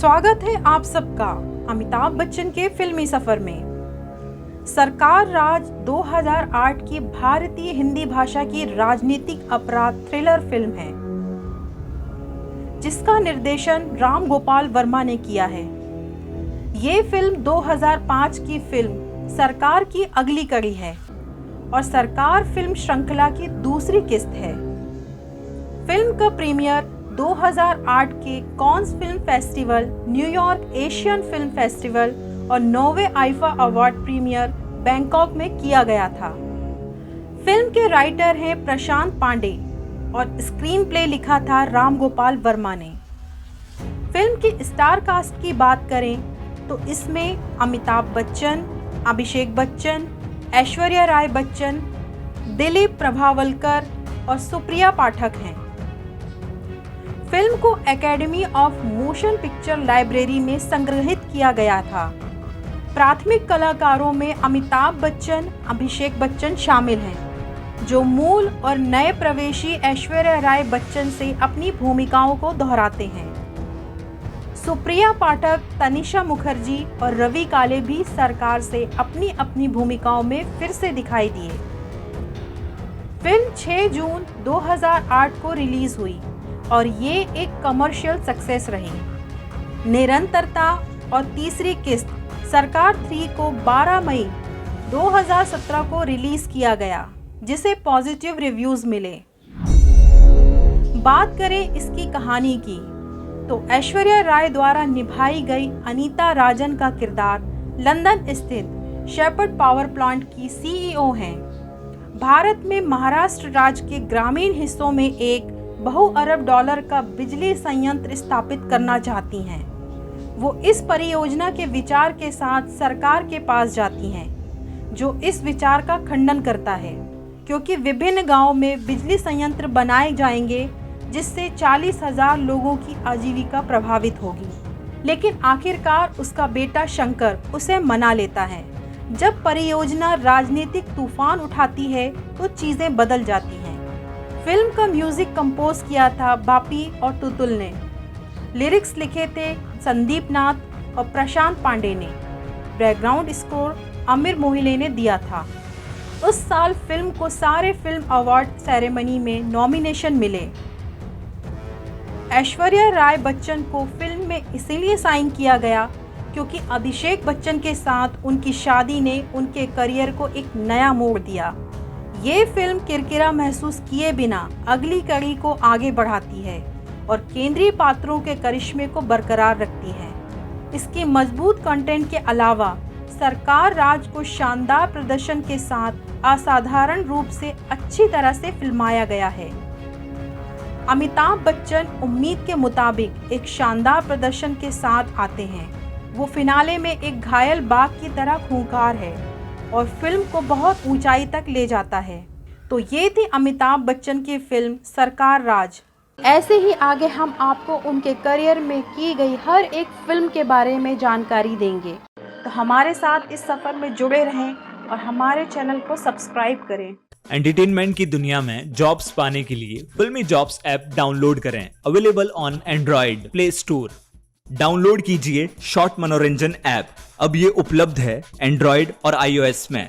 स्वागत है आप सबका अमिताभ बच्चन के फिल्मी सफर में। सरकार राज 2008 की भारतीय हिंदी भाषा की राजनीतिक अपराध थ्रिलर फिल्म है, जिसका निर्देशन राम गोपाल वर्मा ने किया है। ये फिल्म 2005 की फिल्म सरकार की अगली कड़ी है और सरकार फिल्म श्रृंखला की दूसरी किस्त है। फिल्म का प्रीमियर 2008 के cons film festival, New York Asian film festival और Norway IIFA award premiere Bangkok में किया गया था। फिल्म के राइटर हैं प्रशांत पांडे और स्क्रीन प्ले लिखा था राम गोपाल वर्मा ने। फिल्म की स्टार कास्ट की बात करें तो इसमें अमिताभ बच्चन, अभिषेक बच्चन, ऐश्वर्या राय बच्चन, दिलीप प्रभावलकर और सुप्रिया पाठक हैं। फिल्म को academy of motion picture library में संग्रहित किया गया था। प्राथमिक कलाकारों में अमिताभ बच्चन, अभिषेक बच्चन शामिल हैं, जो मूल और नए प्रवेशी ऐश्वर्या राय बच्चन से अपनी भूमिकाओं को दोहराते हैं। सुप्रिया पाठक, तनिषा मुखर्जी और रवि काले भी सरकार से अपनी अपनी भूमिकाओं में फिर से दिखाई दिए। फिल्म 6 जून 2008 को रिलीज हुई और ये एक कमर्शियल सक्सेस रही। निरंतरता और तीसरी किस्त सरकार 3 को 12 मई 2017 को रिलीज किया गया, जिसे पॉजिटिव रिव्यूज मिले। बात करें इसकी कहानी की तो ऐश्वर्या राय द्वारा निभाई गई अनीता राजन का किरदार लंदन स्थित शेपर्ड पावर प्लांट की सीईओ हैं। भारत में महाराष्ट्र राज्य के ग्रामीण हिस्सों में एक बहु-अरब डॉलर का बिजली संयंत्र स्थापित करना चाहती हैं। वो इस परियोजना के विचार के साथ सरकार के पास जाती हैं, जो इस विचार का खंडन करता है, क्योंकि विभिन्न गांवों में बिजली संयंत्र बनाए जाएंगे जिससे 40,000 लोगों की आजीविका प्रभावित होगी। लेकिन आखिरकार उसका बेटा शंकर उसे मना लेता है। जब परियोजना राजनीतिक तूफान उठाती है तो चीजें बदल जाती हैं। फिल्म का म्यूजिक कंपोज किया था बापी और तुतुल ने। लिरिक्स लिखे थे संदीप नाथ और प्रशांत पांडे ने। बैकग्राउंड स्कोर आमिर मोहिले ने दिया था। उस साल फिल्म को सारे फिल्म अवार्ड सेरेमनी में नॉमिनेशन मिले। ऐश्वर्या राय बच्चन को फिल्म में इसीलिए साइन किया गया क्योंकि अभिषेक बच्चन के साथ उनकी शादी ने उनके करियर को एक नया मोड़ दिया। ये फिल्म किरकिरा महसूस किए बिना अगली कड़ी को आगे बढ़ाती है और केंद्रीय पात्रों के करिश्मे को बरकरार रखती है। इसकी मजबूत कंटेंट के अलावा सरकार राज को शानदार प्रदर्शन के साथ असाधारण रूप से अच्छी तरह से फिल्माया गया है। अमिताभ बच्चन उम्मीद के मुताबिक एक शानदार प्रदर्शन के साथ आते हैं। वो फिनाले में एक घायल बाघ की तरह खूंखार है और फिल्म को बहुत ऊंचाई तक ले जाता है। तो ये थी अमिताभ बच्चन की फिल्म सरकार राज। ऐसे ही आगे हम आपको उनके करियर में की गई हर एक फिल्म के बारे में जानकारी देंगे। तो हमारे साथ इस सफर में जुड़े रहें और हमारे चैनल को सब्सक्राइब करें। एंटरटेनमेंट की दुनिया में जॉब्स पाने के लिए फिल्मी जॉब्स ऐप डाउनलोड करें। Available on Android play store. Download कीजिए शॉर्ट मनोरंजन ऐप। अब ये उपलब्ध है एंड्रॉइड और iOS में।